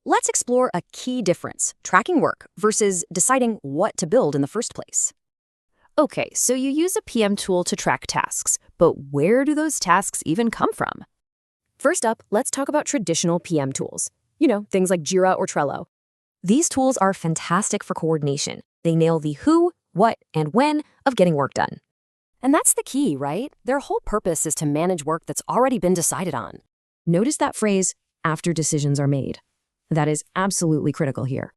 Let's explore a key difference, tracking work versus deciding what to build in the first place. Okay, so you use a PM tool to track tasks, but where do those tasks even come from? First up, let's talk about traditional PM tools. Things like Jira or Trello. These tools are fantastic for coordination. They nail the who, what, and when of getting work done. And that's the key, right? Their whole purpose is to manage work that's already been decided on. Notice that phrase, after decisions are made. That is absolutely critical here.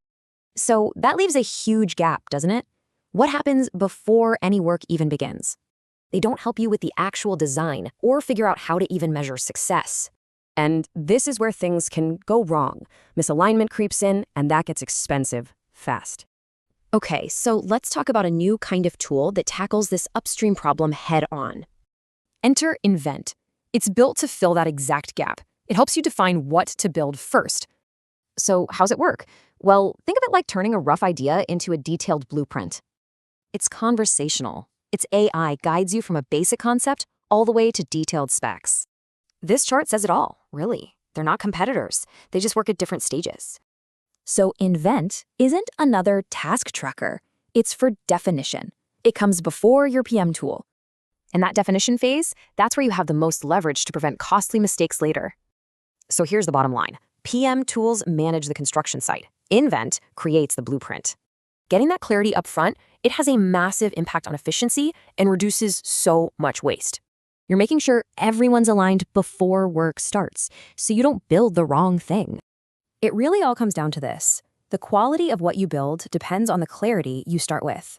So that leaves a huge gap, doesn't it? What happens before any work even begins? They don't help you with the actual design or figure out how to even measure success. And this is where things can go wrong. Misalignment creeps in, and that gets expensive fast. Okay, so let's talk about a new kind of tool that tackles this upstream problem head on. Enter Invent. It's built to fill that exact gap. It helps you define what to build first. So how's it work? Well, think of it like turning a rough idea into a detailed blueprint. It's conversational. Its AI guides you from a basic concept all the way to detailed specs. This chart says it all, really. They're not competitors. They just work at different stages. So Invent isn't another task tracker. It's for definition. It comes before your PM tool. And that definition phase, that's where you have the most leverage to prevent costly mistakes later. So here's the bottom line. PM tools manage the construction site. Invent creates the blueprint. Getting that clarity up front, it has a massive impact on efficiency and reduces so much waste. You're making sure everyone's aligned before work starts, so you don't build the wrong thing. It really all comes down to this. The quality of what you build depends on the clarity you start with.